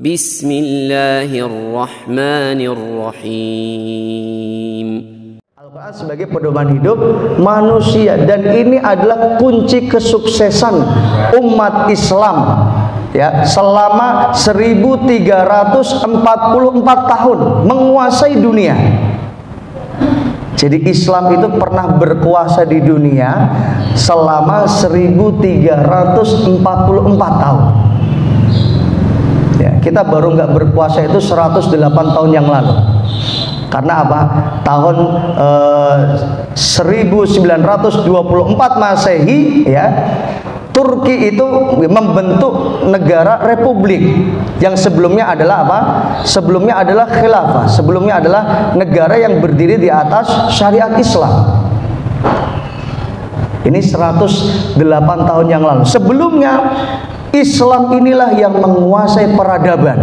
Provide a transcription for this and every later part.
Bismillahirrahmanirrahim. Al-Quran sebagai pedoman hidup manusia, dan ini adalah kunci kesuksesan umat Islam ya selama 1344 tahun menguasai dunia. Jadi Islam itu pernah berkuasa di dunia selama 1344 tahun. Ya, kita baru nggak berkuasa itu 108 tahun yang lalu. Karena apa? Tahun 1924 Masehi ya, Turki itu membentuk negara republik yang sebelumnya adalah apa? Sebelumnya adalah khilafah, sebelumnya adalah negara yang berdiri di atas syariat Islam. Ini 108 tahun yang lalu. Sebelumnya Islam inilah yang menguasai peradaban.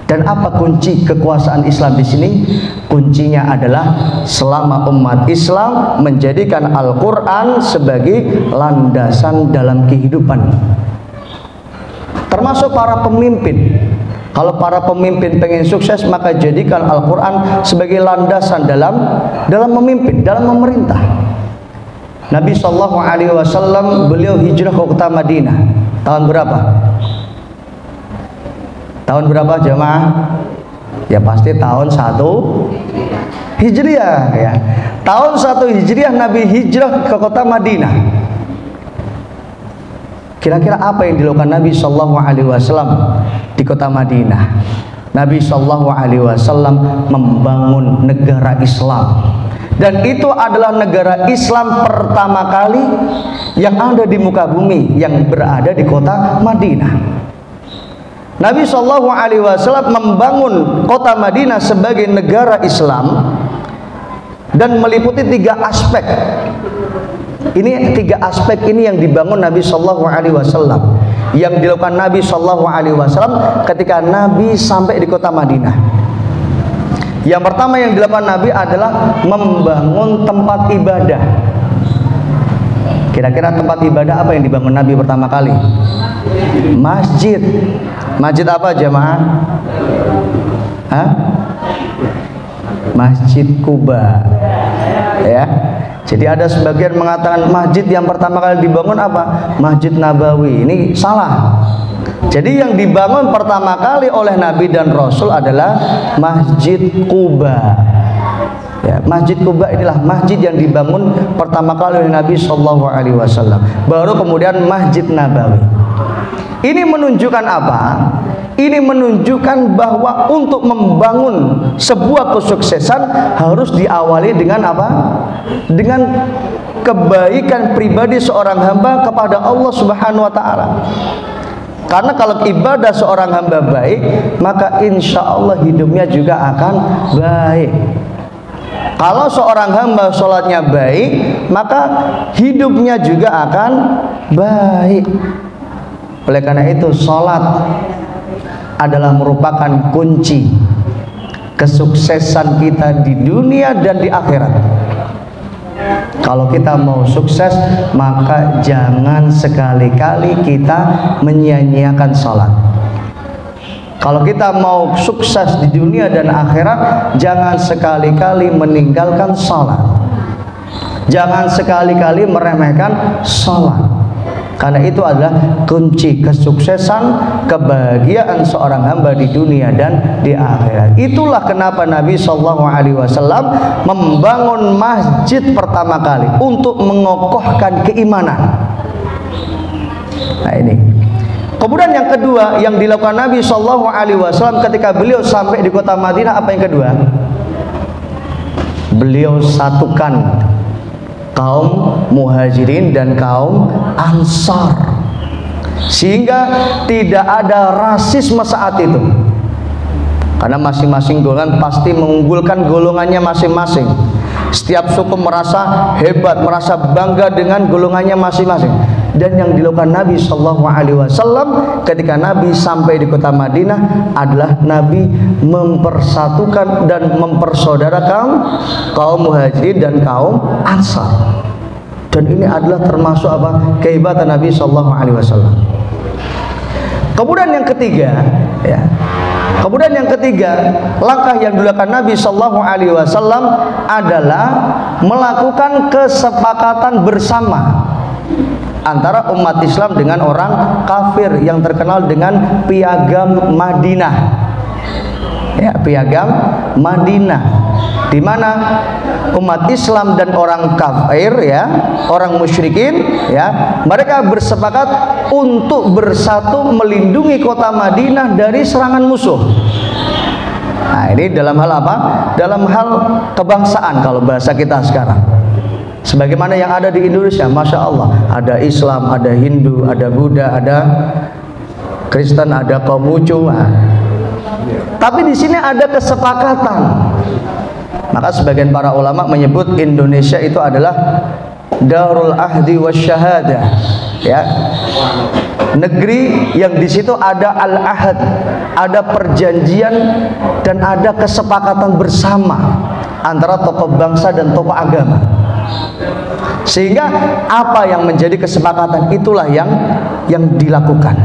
Dan apa kunci kekuasaan Islam di sini? Kuncinya adalah selama umat Islam menjadikan Al-Quran sebagai landasan dalam kehidupan. Termasuk para pemimpin. Kalau para pemimpin pengen sukses, maka jadikan Al-Quran sebagai landasan dalam memimpin, dalam memerintah. Nabi SAW beliau hijrah ke kota Madinah. Tahun berapa? Tahun berapa jemaah? Ya pasti tahun 1 Hijriah ya. Tahun 1 Hijriah Nabi hijrah ke kota Madinah. Kira-kira apa yang dilakukan Nabi SAW di kota Madinah? Nabi SAW membangun negara Islam. Dan itu adalah negara Islam pertama kali yang ada di muka bumi yang berada di kota Madinah. Nabi SAW membangun kota Madinah sebagai negara Islam dan meliputi 3 aspek. Ini 3 aspek ini yang dibangun Nabi SAW, yang dilakukan Nabi SAW ketika Nabi sampai di kota Madinah. Yang pertama yang dilakukan Nabi adalah membangun tempat ibadah. Kira-kira tempat ibadah apa yang dibangun Nabi pertama kali? Masjid. Masjid apa jemaah? Hah? Masjid Kuba. Ya. Jadi ada sebagian mengatakan masjid yang pertama kali dibangun apa? Masjid Nabawi. Ini salah. Jadi yang dibangun pertama kali oleh Nabi dan Rasul adalah Masjid Kuba. Ya, Masjid Kuba inilah masjid yang dibangun pertama kali oleh Nabi SAW. Baru kemudian Masjid Nabawi. Ini menunjukkan apa? Ini menunjukkan bahwa untuk membangun sebuah kesuksesan harus diawali dengan apa? Dengan kebaikan pribadi seorang hamba kepada Allah Subhanahu wa taala. Karena kalau ibadah seorang hamba baik, maka insya Allah hidupnya juga akan baik. Kalau seorang hamba sholatnya baik, maka hidupnya juga akan baik. Oleh karena itu sholat adalah merupakan kunci kesuksesan kita di dunia dan di akhirat. Kalau kita mau sukses, maka jangan sekali-kali kita menyia-nyiakan sholat. Kalau kita mau sukses di dunia dan akhirat, jangan sekali-kali meninggalkan sholat. Jangan sekali-kali meremehkan sholat. Karena itu adalah kunci kesuksesan, kebahagiaan seorang hamba di dunia dan di akhirat. Itulah kenapa Nabi SAW membangun masjid pertama kali untuk mengokohkan keimanan. Nah ini. Kemudian yang kedua yang dilakukan Nabi SAW ketika beliau sampai di kota Madinah, apa yang kedua? Beliau satukan kaum Muhajirin dan kaum Ansar, sehingga tidak ada rasisme saat itu, karena masing-masing golongan pasti mengunggulkan golongannya masing-masing. Setiap suku merasa hebat, merasa bangga dengan golongannya masing-masing. Dan yang dilakukan Nabi SAW ketika Nabi sampai di kota Madinah adalah Nabi mempersatukan dan mempersaudarakan kaum Muhajirin dan kaum Ansar. Dan ini adalah termasuk apa? Kehebatan Nabi SAW. Kemudian yang ketiga, ya. Kemudian yang ketiga, langkah yang dilakukan Nabi Shallallahu Alaihi Wasallam adalah melakukan kesepakatan bersama antara umat Islam dengan orang kafir yang terkenal dengan piagam Madinah. Ya, piagam Madinah, di mana umat Islam dan orang kafir, ya, orang musyrikin, ya, mereka bersepakat untuk bersatu melindungi kota Madinah dari serangan musuh. Nah, ini dalam hal apa? Dalam hal kebangsaan kalau bahasa kita sekarang. Sebagaimana yang ada di Indonesia, Masya Allah, ada Islam, ada Hindu, ada Buddha, ada Kristen, ada Konghucu. Tapi di sini ada kesepakatan. Maka sebagian para ulama menyebut Indonesia itu adalah Darul Ahdi Wasyahadah, ya, negeri yang di situ ada al-ahad, ada perjanjian dan ada kesepakatan bersama antara tokoh bangsa dan tokoh agama. Sehingga apa yang menjadi kesepakatan itulah yang dilakukan.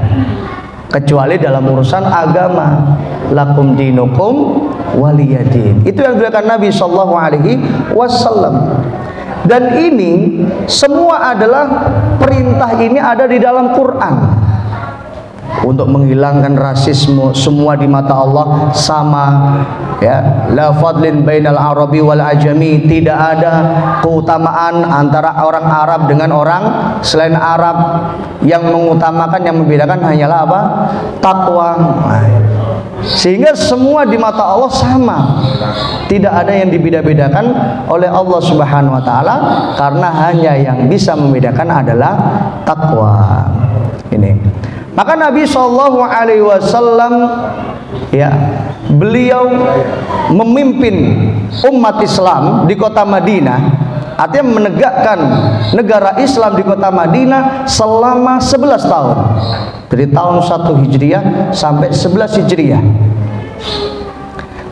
Kecuali dalam urusan agama, lakum dinukum waliyadin. Itu yang dilakukan Nabi Shallallahu Alaihi Wasallam. Dan ini semua adalah perintah ini ada di dalam Quran untuk menghilangkan rasisme. Semua di mata Allah sama, ya, la fadlin bainal arabi wal ajami, tidak ada keutamaan antara orang Arab dengan orang selain Arab. Yang mengutamakan, yang membedakan hanyalah apa? Takwa. Sehingga semua di mata Allah sama, tidak ada yang dibeda-bedakan oleh Allah Subhanahu wa taala, karena hanya yang bisa membedakan adalah takwa. Ini. Maka Nabi Shallallahu Alaihi Wasallam, ya, beliau memimpin umat Islam di kota Madinah, artinya menegakkan negara Islam di kota Madinah selama 11 tahun, dari tahun 1 Hijriah sampai 11 Hijriah.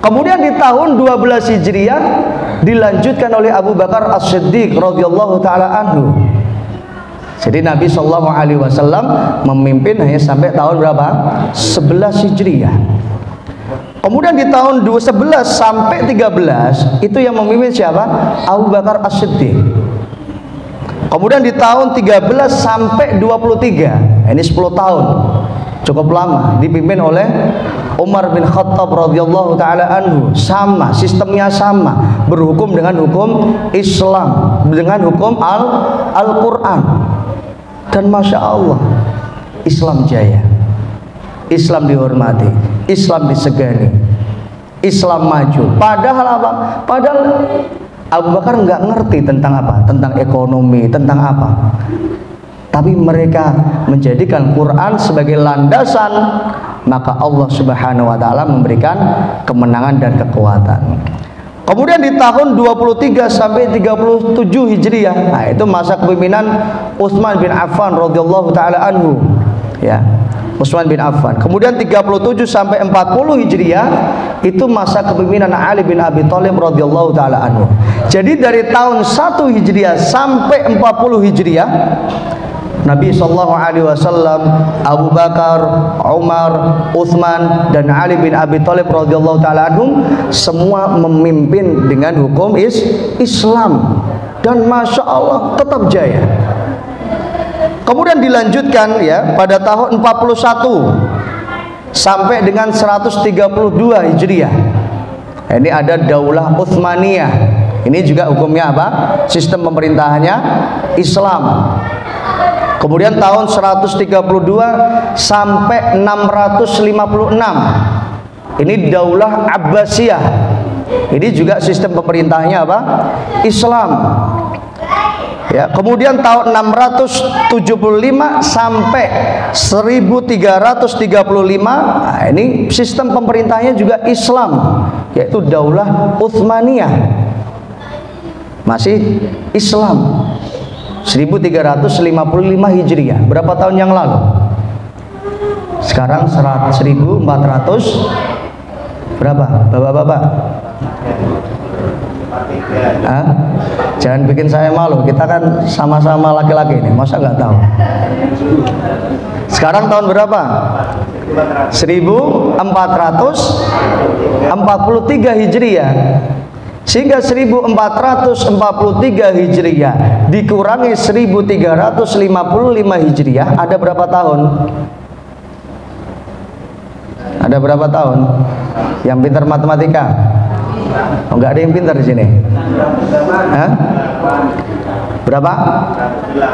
Kemudian di tahun 12 Hijriah dilanjutkan oleh Abu Bakar As-Siddiq radhiyallahu taala anhu. Jadi Nabi Shallallahu Alaihi Wasallam memimpin hanya sampai tahun berapa? 11 Hijriah. Kemudian di tahun 11 sampai 13 itu yang memimpin siapa? Abu Bakar As-Siddiq. Kemudian di tahun 13 sampai 23, ini 10 tahun, cukup lama, dipimpin oleh Umar bin Khattab radhiyallahu taala anhu. Sama, sistemnya sama, berhukum dengan hukum Islam, dengan hukum Al-Quran. Dan Masya Allah, Islam jaya, Islam dihormati, Islam disegani, Islam maju. Padahal apa? Padahal Abu Bakar nggak ngerti tentang apa, tentang ekonomi, tentang apa. Tapi mereka menjadikan Quran sebagai landasan, maka Allah Subhanahu wa taala memberikan kemenangan dan kekuatan. Kemudian di tahun 23 sampai 37 Hijriah, nah itu masa kepemimpinan Utsman bin Affan radhiyallahu taala anhu, ya, Utsman bin Affan. Kemudian 37 sampai 40 Hijriah itu masa kepemimpinan Ali bin Abi Thalib radhiyallahu taala anhu. Jadi dari tahun 1 Hijriah sampai 40 Hijriah, Nabi Shallallahu Alaihi Wasallam, Abu Bakar, Umar, Utsman dan Ali bin Abi Thalib radhiyallahu taala anhum semua memimpin dengan hukum Islam, dan Masya Allah tetap jaya. Kemudian dilanjutkan, ya, pada tahun 41 sampai dengan 132 Hijriah. Ini ada Daulah Utsmaniyah. Ini juga hukumnya apa? Sistem pemerintahannya Islam. Kemudian tahun 132 sampai 656, ini Daulah Abbasiyah. Ini juga sistem pemerintahnya apa? Islam. Ya, kemudian tahun 675 sampai 1335, nah, ini sistem pemerintahnya juga Islam, yaitu Daulah Utsmaniyah. Masih Islam. 1355 Hijriah, berapa tahun yang lalu? Sekarang 1400 berapa? Bapak-bapak? Jangan bikin saya malu, kita kan sama-sama laki-laki ini, masa nggak tahu? Sekarang tahun berapa? 1443 Hijriah. Sehingga 1443 Hijriah dikurangi 1355 Hijriah, ada berapa tahun? Ada berapa tahun? Yang pintar matematika? Oh, enggak ada yang pintar di sini. Hah? Berapa?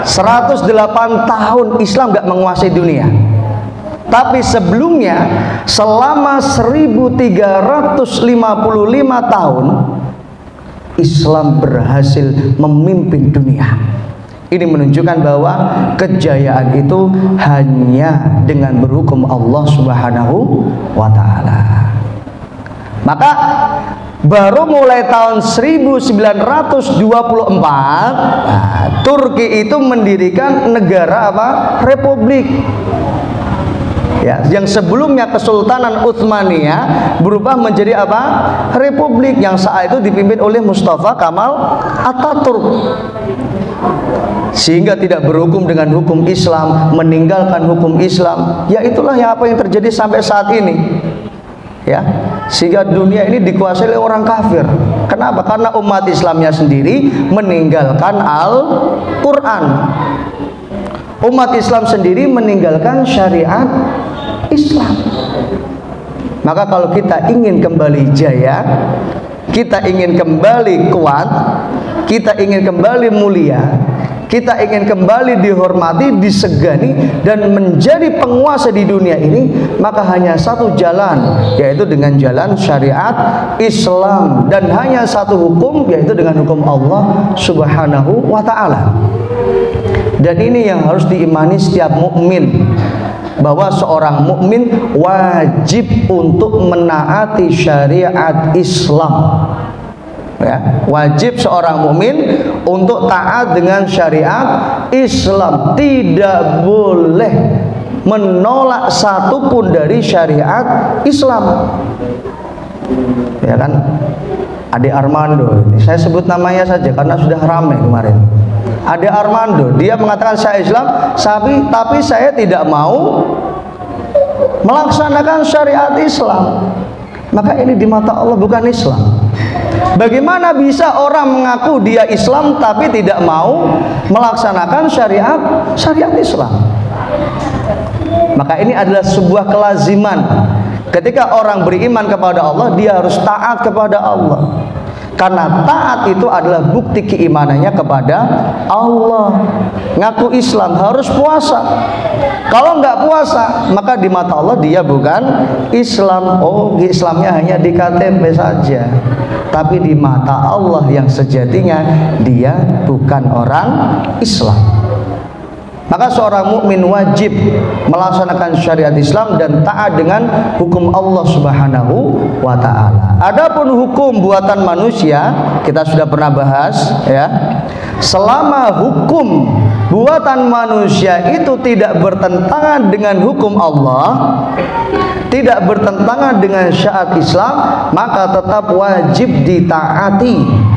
108 tahun Islam enggak menguasai dunia. Tapi sebelumnya selama 1355 tahun Islam berhasil memimpin dunia. Ini menunjukkan bahwa kejayaan itu hanya dengan berhukum Allah Subhanahu wa ta'ala. Maka baru mulai tahun 1924 Turki itu mendirikan negara apa? Republik. Ya, yang sebelumnya Kesultanan Utsmaniyah berubah menjadi apa? Republik, yang saat itu dipimpin oleh Mustafa Kamal Ataturk. Sehingga tidak berhukum dengan hukum Islam, meninggalkan hukum Islam. Ya itulah ya apa yang terjadi sampai saat ini. Ya, sehingga dunia ini dikuasai oleh orang kafir. Kenapa? Karena umat Islamnya sendiri meninggalkan Al-Quran. Umat Islam sendiri meninggalkan syariat Islam. Maka kalau kita ingin kembali jaya, kita ingin kembali kuat, kita ingin kembali mulia, kita ingin kembali dihormati, disegani, dan menjadi penguasa di dunia ini, maka hanya satu jalan, yaitu dengan jalan syariat Islam, dan hanya satu hukum, yaitu dengan hukum Allah Subhanahu wa ta'ala. Dan ini yang harus diimani setiap mukmin, bahwa seorang mukmin wajib untuk menaati syariat Islam. Ya, wajib seorang mukmin untuk taat dengan syariat Islam, tidak boleh menolak satupun dari syariat Islam. Ya kan, Ade Armando, saya sebut namanya saja karena sudah ramai kemarin. Ade Armando, dia mengatakan saya Islam, tapi saya tidak mau melaksanakan syariat Islam. Maka ini di mata Allah bukan Islam. Bagaimana bisa orang mengaku dia Islam tapi tidak mau melaksanakan syariat Islam? Maka ini adalah sebuah kelaziman. Ketika orang beriman kepada Allah, dia harus taat kepada Allah. Karena taat itu adalah bukti keimanannya kepada Allah. Ngaku Islam harus puasa. Kalau nggak puasa, maka di mata Allah dia bukan Islam. Oh, Islamnya hanya di KTP saja. Tapi di mata Allah yang sejatinya dia bukan orang Islam. Maka seorang mukmin wajib melaksanakan syariat Islam dan taat dengan hukum Allah Subhanahu wa ta'ala. Adapun hukum buatan manusia, kita sudah pernah bahas ya. Selama hukum buatan manusia itu tidak bertentangan dengan hukum Allah, tidak bertentangan dengan syariat Islam, maka tetap wajib ditaati.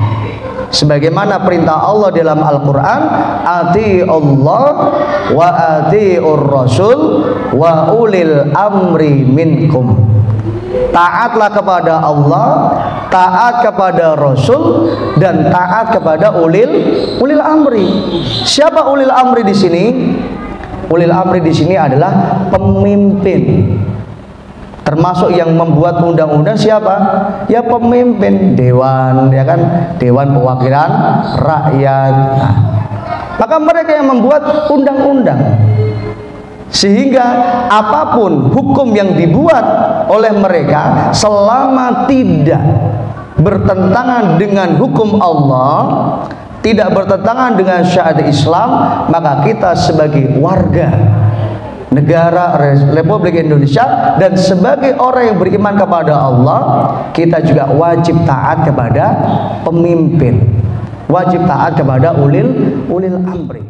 Sebagaimana perintah Allah dalam Al-Quran, ati Allah wa ati'ur rasul wa ulil amri minkum. Taatlah kepada Allah, taat kepada Rasul, dan taat kepada ulil amri. Siapa ulil amri di sini? Ulil amri di sini adalah pemimpin. Termasuk yang membuat undang-undang siapa? Ya pemimpin, dewan, ya kan, dewan perwakilan rakyat. Nah, maka mereka yang membuat undang-undang. Sehingga apapun hukum yang dibuat oleh mereka, selama tidak bertentangan dengan hukum Allah, tidak bertentangan dengan syariat Islam, maka kita sebagai warga negara Republik Indonesia dan sebagai orang yang beriman kepada Allah, kita juga wajib taat kepada pemimpin, wajib taat kepada ulil amri.